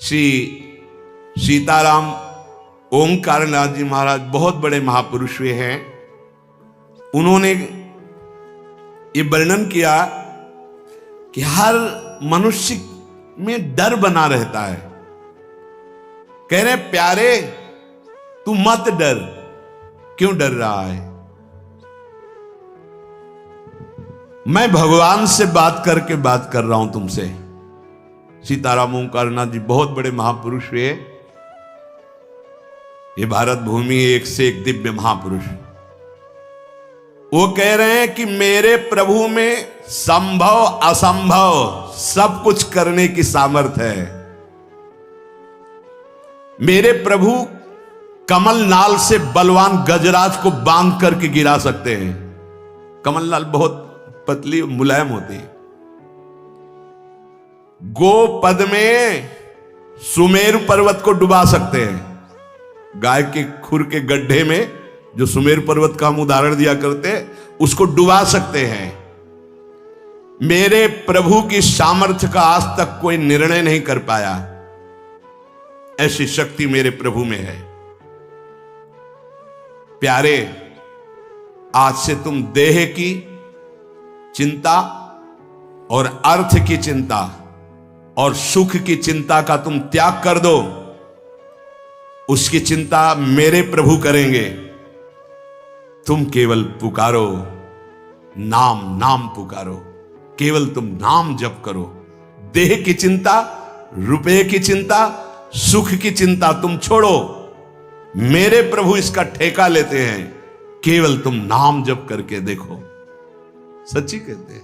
श्री सीताराम ओंकारनाथ जी महाराज बहुत बड़े महापुरुष हुए हैं। उन्होंने ये वर्णन किया कि हर मनुष्य में डर बना रहता है। कह रहे प्यारे तू मत डर, क्यों डर रहा है? मैं भगवान से बात करके बात कर रहा हूं तुमसे। सीताराम ओंकारनाथ जी बहुत बड़े महापुरुष हुए। ये भारत भूमि एक से एक दिव्य महापुरुष। वो कह रहे हैं कि मेरे प्रभु में संभव असंभव सब कुछ करने की सामर्थ्य है। मेरे प्रभु कमल नाल से बलवान गजराज को बांध करके गिरा सकते हैं। कमल नाल बहुत पतली मुलायम होती है। गोपद में सुमेरु पर्वत को डुबा सकते हैं। गाय के खुर के गड्ढे में जो सुमेरु पर्वत का हम उदाहरण दिया करते हैं, उसको डुबा सकते हैं। मेरे प्रभु की सामर्थ्य का आज तक कोई निर्णय नहीं कर पाया। ऐसी शक्ति मेरे प्रभु में है। प्यारे, आज से तुम देह की चिंता और अर्थ की चिंता और सुख की चिंता का तुम त्याग कर दो। उसकी चिंता मेरे प्रभु करेंगे। तुम केवल पुकारो, नाम नाम पुकारो, केवल तुम नाम जप करो। देह की चिंता, रुपए की चिंता, सुख की चिंता तुम छोड़ो। मेरे प्रभु इसका ठेका लेते हैं। केवल तुम नाम जप करके देखो। सच्ची कहते हैं।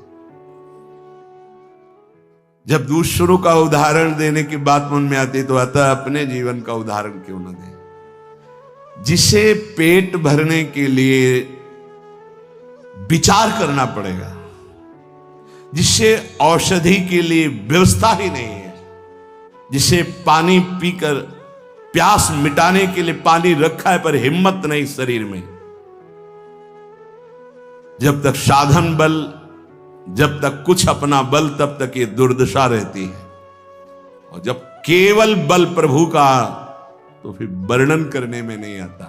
जब दूसरों का उदाहरण देने की बात मन में आती तो आता अपने जीवन का उदाहरण क्यों ना दे। जिसे पेट भरने के लिए विचार करना पड़ेगा, जिसे औषधि के लिए व्यवस्था ही नहीं है, जिसे पानी पीकर प्यास मिटाने के लिए पानी रखा है पर हिम्मत नहीं शरीर में, जब तक साधन बल, जब तक कुछ अपना बल, तब तक ये दुर्दशा रहती है। और जब केवल बल प्रभु का, तो फिर वर्णन करने में नहीं आता।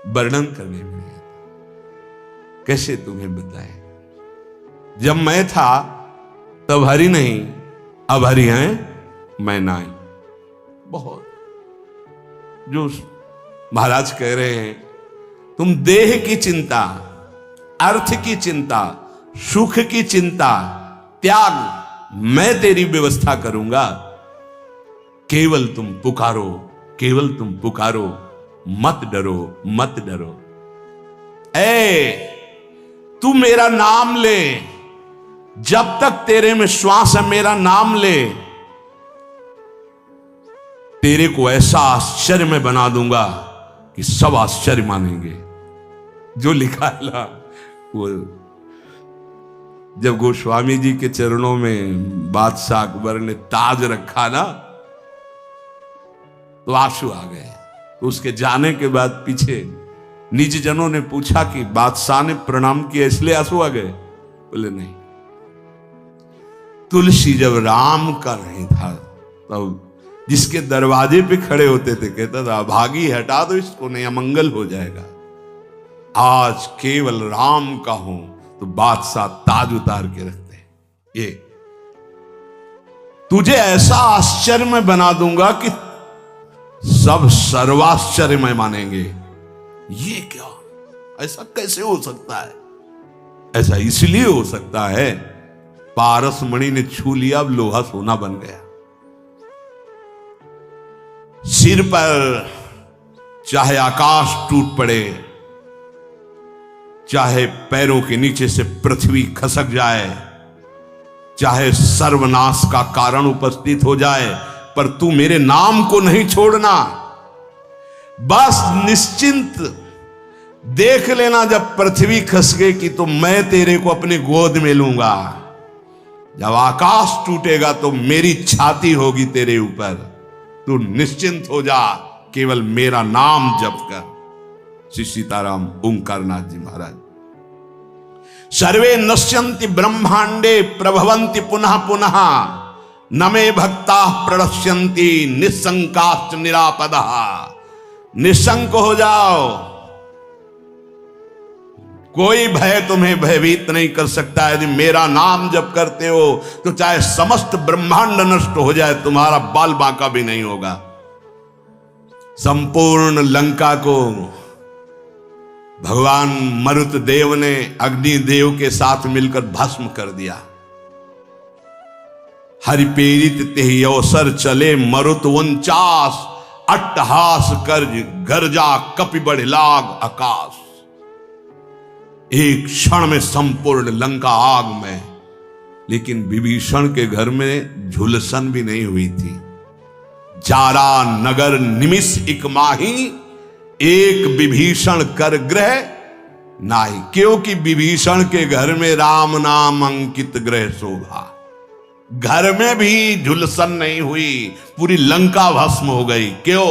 वर्णन करने में नहीं आता। कैसे तुम्हें बताएं? जब मैं था तब हरि नहीं, अब हरि हैं मैं नाई। बहुत जो महाराज कह रहे हैं, तुम देह की चिंता, अर्थ की चिंता, सुख की चिंता त्याग, मैं तेरी व्यवस्था करूंगा। केवल तुम पुकारो, केवल तुम पुकारो, मत डरो, मत डरो। तू मेरा नाम ले। जब तक तेरे में श्वास है, मेरा नाम ले। तेरे को ऐसा आश्चर्य में बना दूंगा कि सब आश्चर्य मानेंगे। जो लिखा है ना, वो जब गोस्वामी जी के चरणों में बादशाह अकबर ने ताज रखा ना, तो आंसू आ गए। तो उसके जाने के बाद पीछे निज जनों ने पूछा कि बादशाह ने प्रणाम किया इसलिए आंसू आ गए? बोले नहीं, तुलसी जब राम का नहीं था तब जिसके दरवाजे पे खड़े होते थे कहता था भागी हटा दो इसको, नहीं अमंगल हो जाएगा। आज केवल राम का हूं तो बादशाह ताज उतार के रखते हैं। ये तुझे ऐसा आश्चर्य में बना दूंगा कि सब सर्वाश्चर्य में मानेंगे। ये क्या, ऐसा कैसे हो सकता है? ऐसा इसलिए हो सकता है, पारस मणि ने छू लिया, अब लोहा सोना बन गया। सिर पर चाहे आकाश टूट पड़े, चाहे पैरों के नीचे से पृथ्वी खसक जाए, चाहे सर्वनाश का कारण उपस्थित हो जाए, पर तू मेरे नाम को नहीं छोड़ना। बस निश्चिंत देख लेना, जब पृथ्वी खसकेगी तो मैं तेरे को अपनी गोद में लूंगा। जब आकाश टूटेगा तो मेरी छाती होगी तेरे ऊपर। तू निश्चिंत हो जा, केवल मेरा नाम जप कर। श्री सीताराम ओंकारनाथ जी महाराज। सर्वे नश्यन्ति ब्रह्मांडे प्रभवन्ति पुनः पुनः न मे भक्ता प्रणश्यन्ति निशंकाश्च निरापदः। निशंक हो जाओ, कोई भय तुम्हें भयभीत नहीं कर सकता। यदि मेरा नाम जप करते हो तो चाहे समस्त ब्रह्मांड नष्ट हो जाए, तुम्हारा बाल बांका भी नहीं होगा। संपूर्ण लंका को भगवान मरुत देव ने अग्नि देव के साथ मिलकर भस्म कर दिया। हरि प्रेरित तेहि अवसर चले मरुत 49, अट्टहास कर गर्जा कपि बढ़ लाग आकाश। एक क्षण में संपूर्ण लंका आग में, लेकिन विभीषण के घर में झुलसन भी नहीं हुई थी। जारा नगर निमिष इक माही, एक विभीषण कर ग्रह नाही। क्योंकि विभीषण के घर में राम नाम अंकित ग्रह शोभा। घर में भी झुलसन नहीं हुई, पूरी लंका भस्म हो गई। क्यों?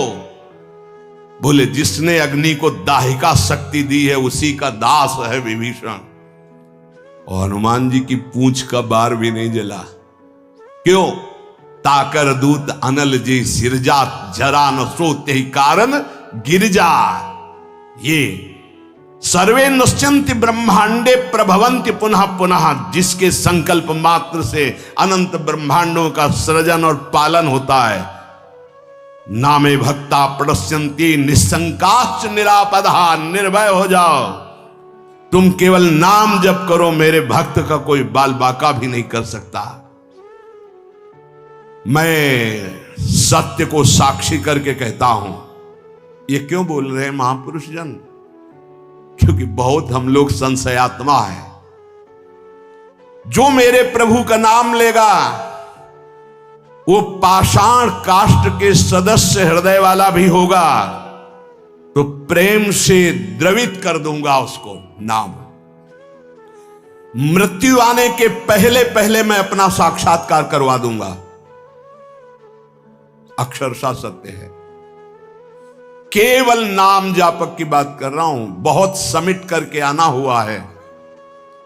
बोले जिसने अग्नि को दाहिका शक्ति दी है उसी का दास है विभीषण। और हनुमान जी की पूंछ का बार भी नहीं जला। क्यों? ताकर दूत अनल जी सिरजा, जरा न सोते ही कारण गिरजा। ये सर्वे नश्यन्ति ब्रह्मांडे प्रभवन्ति पुनः पुनः, जिसके संकल्प मात्र से अनंत ब्रह्मांडों का सृजन और पालन होता है। नामे भक्ता प्रणश्यन्ति निशंकाश्च निरापदः। निर्भय हो जाओ, तुम केवल नाम जप करो, मेरे भक्त का कोई बाल बाका भी नहीं कर सकता। मैं सत्य को साक्षी करके कहता हूं। ये क्यों बोल रहे हैं महापुरुष जन? क्योंकि बहुत हम लोग संशयात्मा है। जो मेरे प्रभु का नाम लेगा वो पाषाण काष्ठ के सदस्य हृदय वाला भी होगा, तो प्रेम से द्रवित कर दूंगा उसको नाम। मृत्यु आने के पहले पहले मैं अपना साक्षात्कार करवा दूंगा। अक्षरशः सत्य है। केवल नाम जापक की बात कर रहा हूं। बहुत समिट करके आना हुआ है।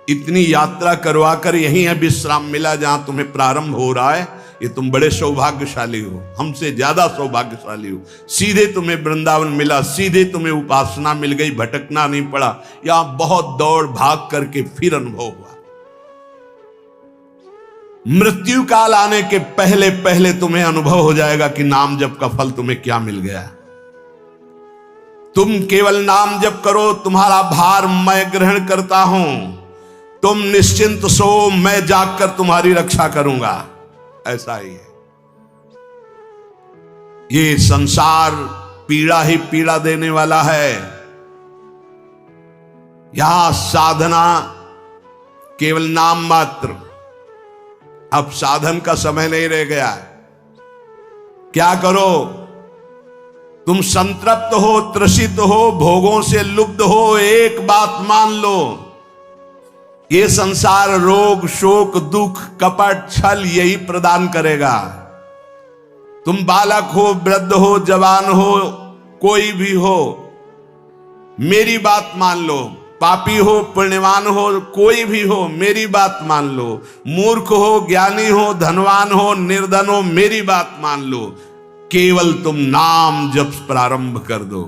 इतनी यात्रा करवा कर यहीं है विश्राम मिला जहां तुम्हें प्रारंभ हो रहा है। ये तुम बड़े सौभाग्यशाली हो, हमसे ज्यादा सौभाग्यशाली हो। सीधे तुम्हें वृंदावन मिला, सीधे तुम्हें उपासना मिल गई, भटकना नहीं पड़ा। यहां बहुत दौड़ भाग करके फिर अनुभव हुआ। मृत्यु काल आने के पहले पहले तुम्हें अनुभव हो जाएगा कि नाम जप का फल तुम्हें क्या मिल गया। तुम केवल नाम जप करो, तुम्हारा भार मैं ग्रहण करता हूं। तुम निश्चिंत सो, मैं जागकर तुम्हारी रक्षा करूंगा। ऐसा ही है। ये संसार पीड़ा ही पीड़ा देने वाला है। यहां साधना केवल नाम मात्र। अब साधन का समय नहीं रह गया है। क्या करो? तुम संतृप्त हो, त्रसित हो, भोगों से लुब्ध हो, एक बात मान लो, ये संसार रोग शोक दुख कपट छल यही प्रदान करेगा। तुम बालक हो, वृद्ध हो, जवान हो, कोई भी हो, मेरी बात मान लो। पापी हो, पुण्यवान हो, कोई भी हो, मेरी बात मान लो। मूर्ख हो, ज्ञानी हो, धनवान हो, निर्धन हो, मेरी बात मान लो। केवल तुम नाम जप प्रारंभ कर दो।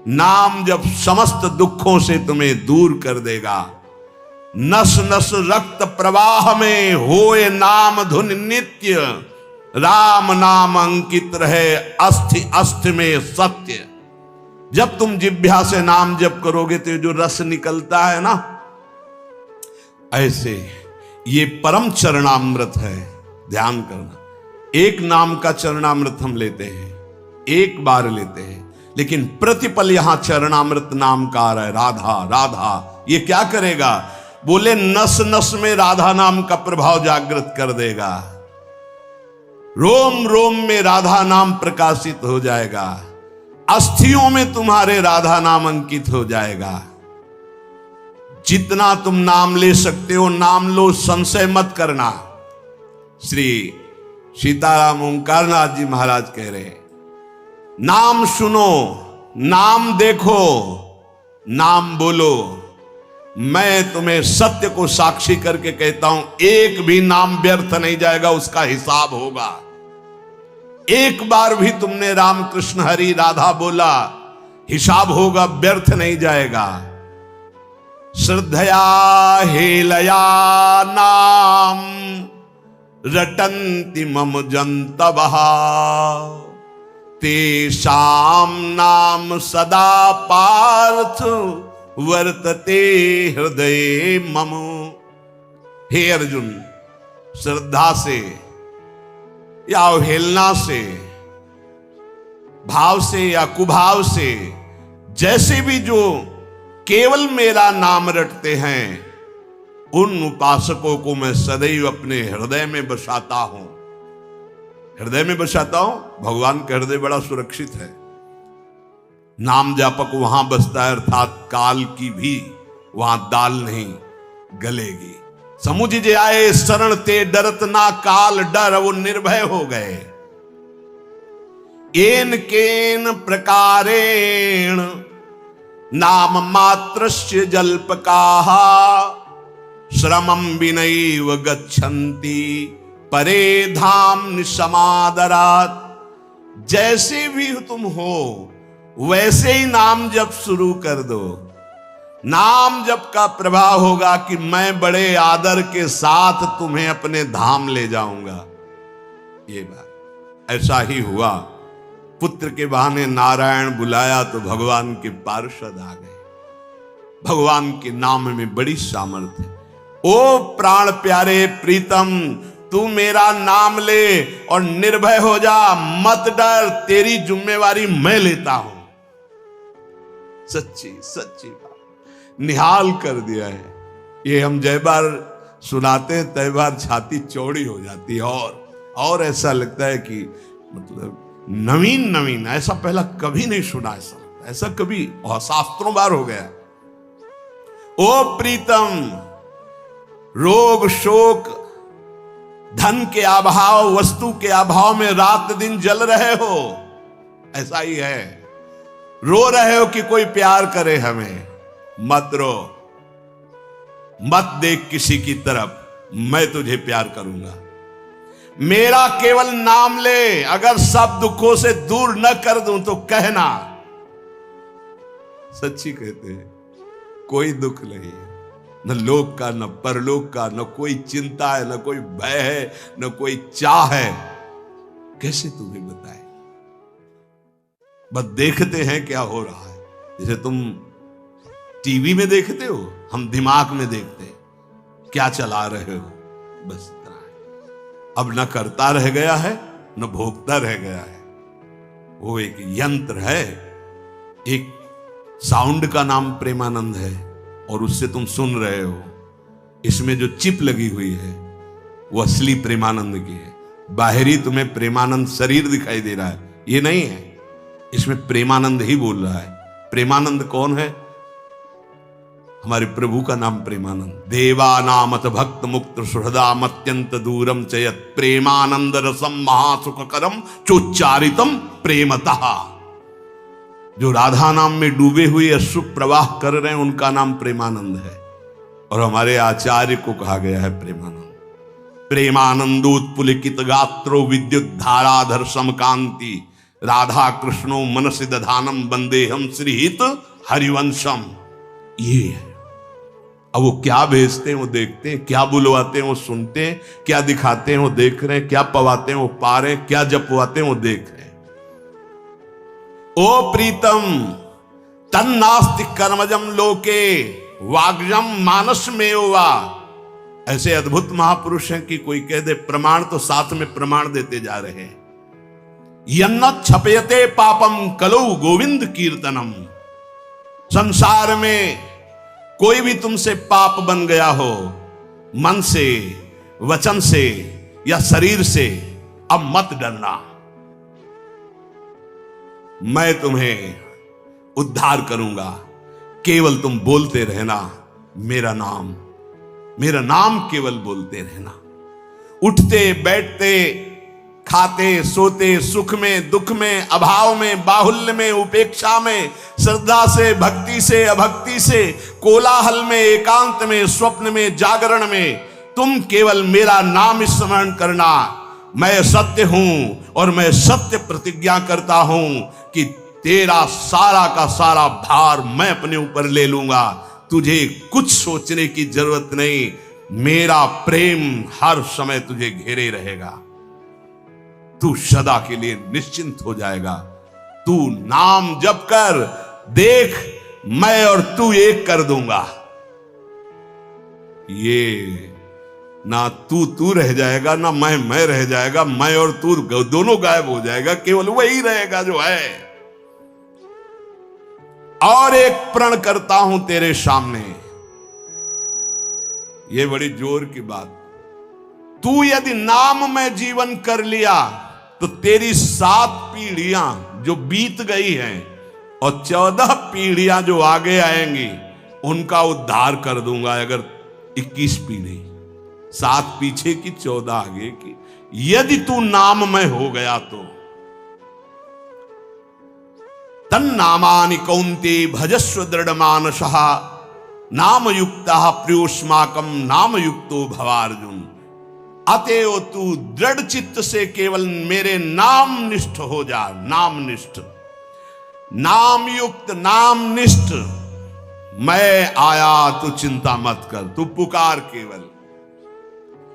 नाम जप समस्त दुखों से तुम्हें दूर कर देगा। नस नस रक्त प्रवाह में होए नाम धुन नित्य, राम नाम अंकित रहे अस्थि अस्थि में सत्य। जब तुम जिह्वा से नाम जप करोगे तो जो रस निकलता है ना, ऐसे ये परम चरणामृत है। ध्यान करना, एक नाम का चरणामृत हम लेते हैं, एक बार लेते हैं, लेकिन प्रतिपल यहां चरणामृत नाम का आ रहा है। राधा राधा, ये क्या करेगा? बोले नस नस में राधा नाम का प्रभाव जागृत कर देगा। रोम रोम में राधा नाम प्रकाशित हो जाएगा। अस्थियों में तुम्हारे राधा नाम अंकित हो जाएगा। जितना तुम नाम ले सकते हो नाम लो, संशय मत करना। श्री सीताराम ओंकारनाथ जी महाराज कह रहे हैं, नाम सुनो, नाम देखो, नाम बोलो, मैं तुम्हें सत्य को साक्षी करके कहता हूं, एक भी नाम व्यर्थ नहीं जाएगा, उसका हिसाब होगा। एक बार भी तुमने राम कृष्ण हरि राधा बोला, हिसाब होगा, व्यर्थ नहीं जाएगा। श्रद्धया हेलया नाम रटन्ति मम जन्तवः, तेषां नाम सदा पार्थ वर्तते हृदय मम। हे अर्जुन, श्रद्धा से या अवहेलना से, भाव से या कुभाव से, जैसे भी जो केवल मेरा नाम रटते हैं, उन उपासकों को मैं सदैव अपने हृदय में बसाता हूं। हृदय में बसाता हूं, भगवान का हृदय बड़ा सुरक्षित है। नाम जापक वहां बसता है, अर्थात काल की भी वहां दाल नहीं गलेगी। समुझ जे आए शरण ते डरत ना काल डर, वो निर्भय हो गए। एन केन प्रकारेण नाम मात्रस्य जल्पकाः, श्रमं विनैव गच्छन्ति परे धाम निसमादरात्। जैसे भी तुम हो वैसे ही नाम जप शुरू कर दो। नाम जप का प्रभाव होगा कि मैं बड़े आदर के साथ तुम्हें अपने धाम ले जाऊंगा। ये बात ऐसा ही हुआ। पुत्र के बहाने नारायण बुलाया तो भगवान के पार्षद आ गए। भगवान के नाम में बड़ी सामर्थ्य है। ओ प्राण प्यारे प्रीतम, तू मेरा नाम ले और निर्भय हो जा, मत डर, तेरी जिम्मेवारी मैं लेता हूं। सच्ची सच्ची बात निहाल कर दिया है। ये हम जय बार सुनाते हैं तय बार छाती चौड़ी हो जाती है, और ऐसा लगता है कि मतलब नवीन नवीन, ऐसा पहला कभी नहीं सुना। ऐसा कभी शास्त्रों बार हो गया। ओ प्रीतम, रोग शोक धन के अभाव, वस्तु के अभाव में रात दिन जल रहे हो, ऐसा ही है। रो रहे हो कि कोई प्यार करे हमें, मत रो, मत देख किसी की तरफ, मैं तुझे प्यार करूंगा। मेरा केवल नाम ले, अगर सब दुखों से दूर न कर दूं तो कहना। सच्ची कहते हैं, कोई दुख नहीं है, न लोक का, न परलोक का, न कोई चिंता है, न कोई भय है, न कोई चाह है। कैसे तुम्हें बताए? बस देखते हैं क्या हो रहा है। जैसे तुम टीवी में देखते हो, हम दिमाग में देखते हैं क्या चला रहे हो, बस इतना है। अब न करता रह गया है, न भोगता रह गया है। वो एक यंत्र है। एक साउंड का नाम प्रेमानंद है, और उससे तुम सुन रहे हो। इसमें जो चिप लगी हुई है वो असली प्रेमानंद की है। बाहरी तुम्हें प्रेमानंद शरीर दिखाई दे रहा है, ये नहीं है। इसमें प्रेमानंद ही बोल रहा है। प्रेमानंद कौन है? हमारे प्रभु का नाम प्रेमानंद। देवा नामत भक्त मुक्त सुहृदाम अत्यंत दूरम चयत प्रेमानंद रसम महासुखकरम चोच्चारितम प्रेमतः। जो राधा नाम में डूबे हुए अश्रु प्रवाह कर रहे हैं, उनका नाम प्रेमानंद है। और हमारे आचार्य को कहा गया है प्रेमानंद। प्रेमानंदोत्पुलिकित गात्रो विद्युत धाराधर समकांति राधा कृष्णो मनसि दधानम वंदेहम श्रीहित हरिवंशम। ये है। अब वो क्या भेजते हैं वो देखते हैं, क्या बुलवाते हैं वो सुनते हैं, क्या दिखाते हैं वो देख रहे हैं, क्या पवाते हैं वो पा रहे हैं, क्या जपवाते हैं वो देख रहे हैं। ओ प्रीतम, तन्नास्ति कर्मजम लोके वाग्जम मानस में वा। ऐसे अद्भुत महापुरुष हैं कि कोई कह दे प्रमाण तो साथ में प्रमाण देते जा रहे हैं। यन्न छपयते पापम कलौ गोविंद कीर्तनम। संसार में कोई भी तुमसे पाप बन गया हो, मन से, वचन से या शरीर से, अब मत डरना, मैं तुम्हें उद्धार करूंगा। केवल तुम बोलते रहना मेरा नाम, मेरा नाम केवल बोलते रहना। उठते बैठते खाते सोते, सुख में दुख में, अभाव में बाहुल्य में, उपेक्षा में, श्रद्धा से भक्ति से अभक्ति से, कोलाहल में एकांत में, स्वप्न में जागरण में, तुम केवल मेरा नाम स्मरण करना। मैं सत्य हूं और मैं सत्य प्रतिज्ञा करता हूं कि तेरा सारा का सारा भार मैं अपने ऊपर ले लूंगा। तुझे कुछ सोचने की जरूरत नहीं, मेरा प्रेम हर समय तुझे घेरे रहेगा। तू सदा के लिए निश्चिंत हो जाएगा। तू नाम जप कर देख, मैं और तू एक कर दूंगा। ये ना तू रह जाएगा, ना मैं रह जाएगा। मैं और तू दोनों गायब हो जाएगा, केवल वही रहेगा जो है। और एक प्रण करता हूं तेरे सामने, ये बड़ी जोर की बात। तू यदि नाम में जीवन कर लिया तो तेरी 7 पीढ़ियां जो बीत गई हैं और 14 पीढ़ियां जो आगे आएंगी उनका उद्धार कर दूंगा। अगर 21 पीढ़ी, 7 पीछे की 14 आगे की, यदि तू नाम में हो गया तो। तन्नामानि कौन्ते भजस्व दृढ़मानसः नामयुक्तः प्रियोस्माकं नामयुक्तो भवार्जुन। अतएव तू दृढ़ चित्त से केवल मेरे नाम निष्ठ हो जा। नाम निष्ठ, नाम युक्त, नाम निष्ठ। मैं आया, तू चिंता मत कर, तू पुकार केवल।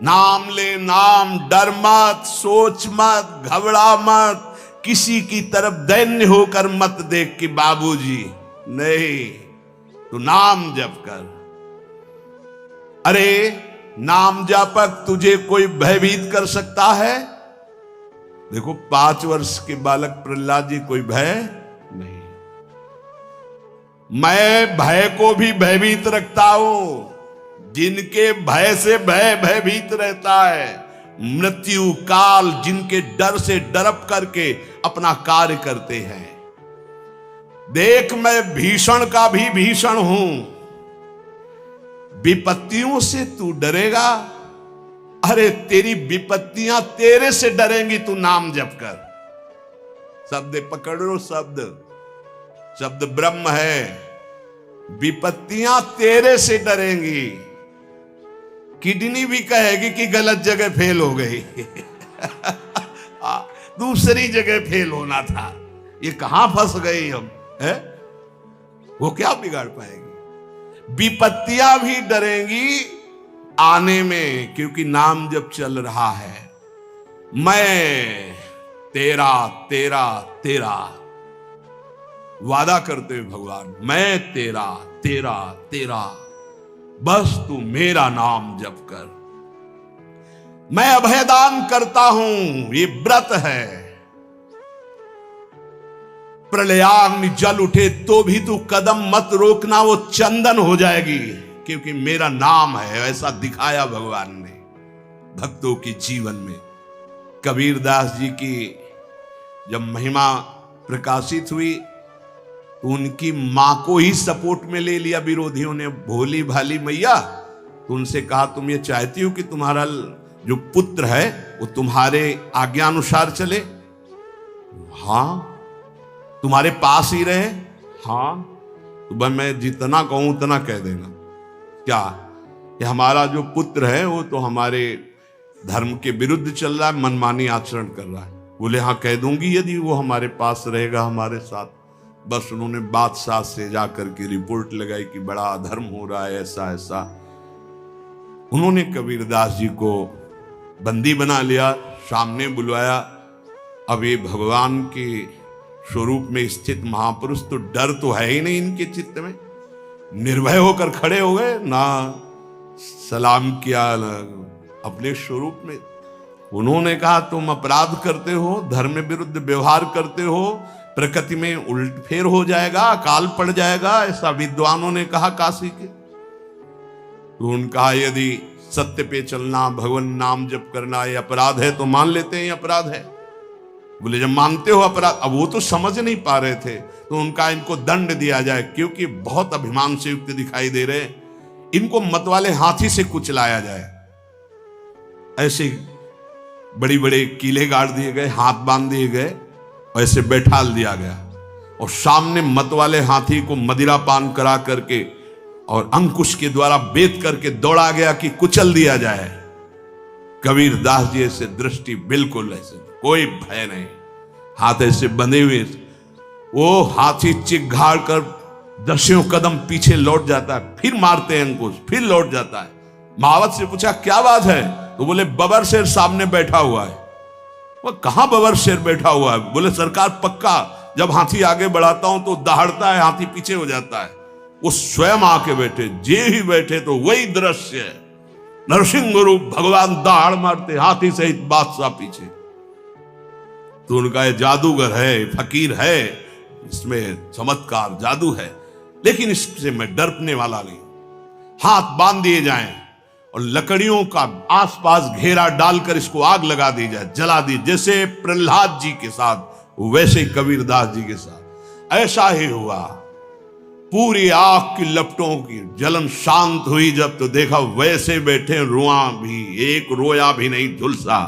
नाम ले नाम, डर मत, सोच मत, घबरा मत, किसी की तरफ दैन्य होकर मत देख कि बाबूजी, नहीं, तू नाम जप कर। अरे नाम जापक तुझे कोई भयभीत कर सकता है? देखो 5 वर्ष के बालक प्रहलाद जी, कोई भय नहीं। मैं भय को भी भयभीत रखता हूं। जिनके भय से भय भयभीत रहता है, मृत्यु काल जिनके डर से डरप करके अपना कार्य करते हैं। देख, मैं भीषण का भी भीषण हूं। विपत्तियों से तू डरेगा? अरे तेरी विपत्तियां तेरे से डरेंगी, तू नाम जप कर। शब्द पकड़ लो, शब्द ब्रह्म है। विपत्तियां तेरे से डरेंगी। किडनी भी कहेगी कि गलत जगह फेल हो गई दूसरी जगह फेल होना था, ये कहां फंस गई हम, है? वो क्या बिगाड़ पाएगी? विपत्तियां भी डरेंगी आने में, क्योंकि नाम जब चल रहा है। मैं तेरा तेरा तेरा वादा करते हुए भगवान, मैं तेरा तेरा तेरा, बस तू मेरा नाम जप कर। मैं अभयदान करता हूं, ये व्रत है। प्रलयाग्नि जल उठे तो भी तू कदम मत रोकना, वो चंदन हो जाएगी, क्योंकि मेरा नाम है। ऐसा दिखाया भगवान ने भक्तों के जीवन में। कबीरदास जी की जब महिमा प्रकाशित हुई तो उनकी मां को ही सपोर्ट में ले लिया विरोधियों ने। भोली भाली मैया, तो उनसे कहा, तुम ये चाहती हो कि तुम्हारा जो पुत्र है वो तुम्हारे आज्ञा अनुसार चले? हाँ। तुम्हारे पास ही रहे? हाँ। तो भाई मैं जितना कहूं उतना कह देना। क्या कि हमारा जो पुत्र है वो तो हमारे धर्म के विरुद्ध चल रहा है, मनमानी आचरण कर रहा है। बोले हाँ, कह दूंगी यदि वो हमारे पास रहेगा, हमारे साथ। बस उन्होंने बादशाह से जाकर के रिपोर्ट लगाई कि बड़ा अधर्म हो रहा है, ऐसा ऐसा। उन्होंने कबीरदास जी को बंदी बना लिया, सामने बुलवाया। अब ये भगवान के स्वरूप में स्थित महापुरुष, तो डर तो है ही नहीं इनके चित्त में। निर्भय होकर खड़े हो गए, ना सलाम किया, ना अपने स्वरूप में। उन्होंने कहा, तुम अपराध करते हो, धर्म विरुद्ध व्यवहार करते हो, प्रकृति में उलटफेर हो जाएगा, अकाल पड़ जाएगा, ऐसा विद्वानों ने कहा काशी के। तो उनका यदि सत्य पे चलना, भगवान नाम जप करना ये अपराध है तो मान लेते हैं ये अपराध है। बोले जब मानते हो अपराध, अब वो तो समझ नहीं पा रहे थे, तो उनका इनको दंड दिया जाए, क्योंकि बहुत अभिमान से युक्त दिखाई दे रहे, इनको मतवाले हाथी से कुचलाया जाए। ऐसे बड़ी बड़े कीले गाड़ दिए गए, हाथ बांध दिए गए, ऐसे बैठा दिया गया और सामने मत वाले हाथी को मदिरा पान करा करके और अंकुश के द्वारा बेत करके दौड़ा गया कि कुचल दिया जाए। कबीर दास जी ऐसे दृष्टि बिल्कुल ऐसे, कोई भय नहीं, हाथ ऐसे बंधे हुए, वो हाथी चिघाड़ कर 10 कदम पीछे लौट जाता है, फिर मारते हैं अंकुश, फिर लौट जाता है। महावत से पूछा क्या बात है, तो बोले बबर शेर सामने बैठा हुआ है। वो कहां बबर शेर बैठा हुआ है? बोले सरकार पक्का जब हाथी आगे बढ़ाता हूं तो दहाड़ता है, हाथी पीछे हो जाता है। वो स्वयं आके बैठे, जे ही बैठे तो वही दृश्य है, नरसिंह रूप भगवान दहाड़ मारते, हाथी सहित बादशाह पीछे। तो उनका ये जादूगर है, फकीर है, इसमें चमत्कार जादू है, लेकिन इससे मैं डरने वाला नहीं। हाथ बांध दिए जाएं और लकड़ियों का आसपास घेरा डालकर इसको आग लगा दी जाए, जला दी, जैसे प्रहलाद जी के साथ वैसे ही कबीरदास जी के साथ ऐसा ही हुआ। पूरी आग की लपटों की जलन शांत हुई जब, तो देखा वैसे बैठे, रुआ भी एक रोया भी नहीं झुलसा।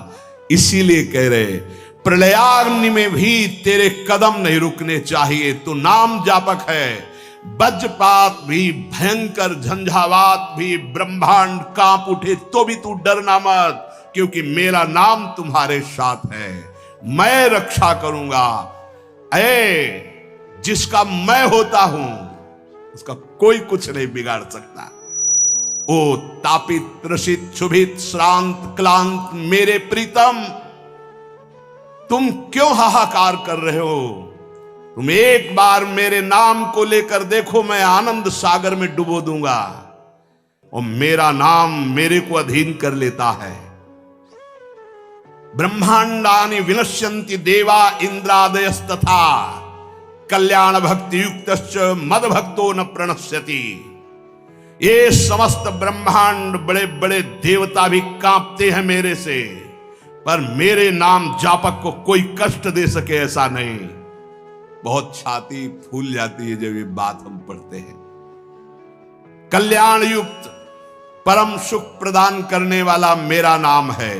इसीलिए कह रहे प्रलयाग्नि में भी तेरे कदम नहीं रुकने चाहिए, तो नाम जापक है। वज्रपात भी, भयंकर झंझावात भी, ब्रह्मांड कांप उठे तो भी तू डरना मत, क्योंकि मेरा नाम तुम्हारे साथ है, मैं रक्षा करूंगा। जिसका मैं होता हूं उसका कोई कुछ नहीं बिगाड़ सकता। ओ तापित त्रसित क्षुभित श्रांत क्लांत मेरे प्रीतम, तुम क्यों हाहाकार कर रहे हो? तुम एक बार मेरे नाम को लेकर देखो, मैं आनंद सागर में डुबो दूंगा। और मेरा नाम मेरे को अधीन कर लेता है। ब्रह्मांडानि विनश्यन्ति देवा इंद्रादयस्तथा कल्याण भक्ति युक्तश्च मद भक्तो न प्रणश्यति। ये समस्त ब्रह्मांड बड़े बड़े देवता भी कांपते हैं मेरे से, पर मेरे नाम जापक को कोई कष्ट दे सके ऐसा नहीं। बहुत छाती फूल जाती है जब ये बात हम पढ़ते हैं। कल्याण युक्त परम सुख प्रदान करने वाला मेरा नाम है।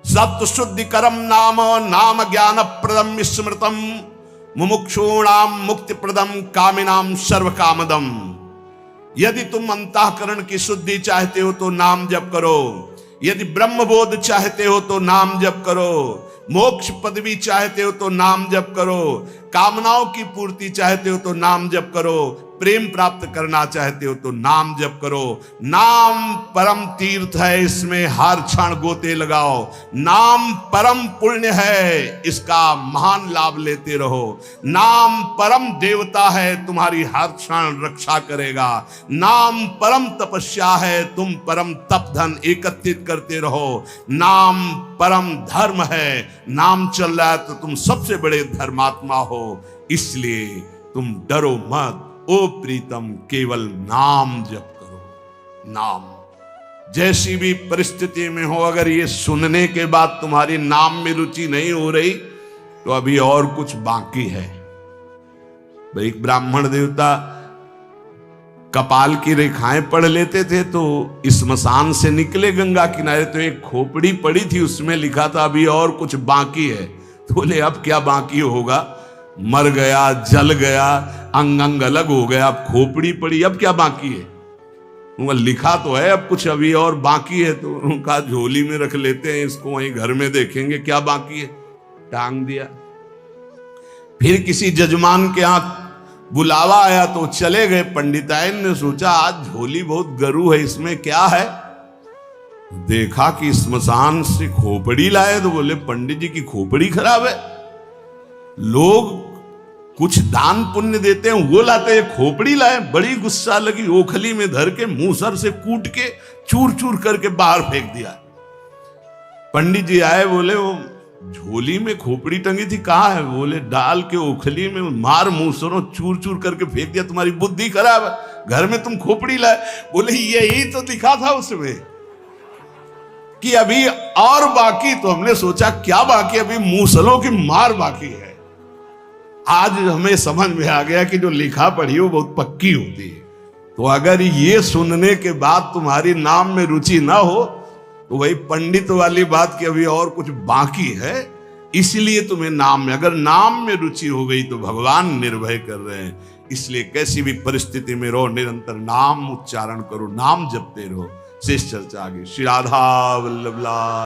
सत्य शुद्धि करम नाम, नाम ज्ञान प्रदम स्मृतम, मुमुक्षूणाम मुक्ति प्रदम, कामिनाम सर्व कामदम। यदि तुम अंतःकरण की शुद्धि चाहते हो तो नाम जप करो, यदि ब्रह्मबोध चाहते हो तो नाम जप करो, मोक्ष पदवी चाहते हो तो नाम जप करो, कामनाओं की पूर्ति चाहते हो तो नाम जप करो, प्रेम प्राप्त करना चाहते हो तो नाम जप करो। नाम परम तीर्थ है, इसमें हर क्षण गोते लगाओ। नाम परम पुण्य है, इसका महान लाभ लेते रहो। नाम परम देवता है, तुम्हारी हर क्षण रक्षा करेगा। नाम परम तपस्या है, तुम परम तप धन एकत्रित करते रहो। नाम परम धर्म है, नाम चल रहा है तो तुम सबसे बड़े धर्मात्मा हो, इसलिए तुम डरो मत। ओ प्रीतम, केवल नाम जप करो। नाम जैसी भी परिस्थिति में हो, अगर ये सुनने के बाद तुम्हारी नाम में रुचि नहीं हो रही तो अभी और कुछ बाकी है। एक ब्राह्मण देवता कपाल की रेखाएं पढ़ लेते थे, तो स्मशान से निकले गंगा किनारे तो एक खोपड़ी पड़ी थी, उसमें लिखा था अभी और कुछ बाकी है। तो बोले अब क्या बाकी होगा, मर गया, जल गया, अंग अंग अलग हो गया, अब खोपड़ी पड़ी, अब क्या बाकी है? उनका लिखा तो है अब कुछ अभी और बाकी है, तो उनका झोली में रख लेते हैं, इसको वहीं घर में देखेंगे क्या बाकी है, टांग दिया। फिर किसी जजमान के यहाँ बुलावा आया तो चले गए। पंडिताइन ने सोचा आज झोली बहुत गरू है, इसमें क्या है? देखा कि स्मशान से खोपड़ी लाए, तो बोले पंडित जी की खोपड़ी खराब है। लोग कुछ दान पुण्य देते हैं, वो लाते हैं, खोपड़ी लाए। बड़ी गुस्सा लगी, ओखली में धर के मूसर से कूट के चूर चूर करके बाहर फेंक दिया। पंडित जी आए, बोले वो झोली में खोपड़ी टंगी थी, कहाँ है? बोले डाल के ओखली में मार मूसरों चूर चूर करके फेंक दिया, तुम्हारी बुद्धि खराब है, घर में तुम खोपड़ी लाए। बोले यही तो दिखा था उसमें कि अभी और बाकी। तो हमने सोचा क्या बाकी, अभी मूसलों की मार बाकी है। आज हमें समझ में आ गया कि जो लिखा पढ़ी वो बहुत पक्की होती है। तो अगर ये सुनने के बाद तुम्हारी नाम में रुचि ना हो तो वही पंडित वाली बात कि अभी और कुछ बाकी है, इसलिए तुम्हें नाम में, अगर नाम में रुचि हो गई तो भगवान निर्भय कर रहे हैं। इसलिए कैसी भी परिस्थिति में रहो, निरंतर नाम उच्चारण करो, नाम जपते रहो। शेष चर्चा आगे। श्री राधा वल्लभ लाल।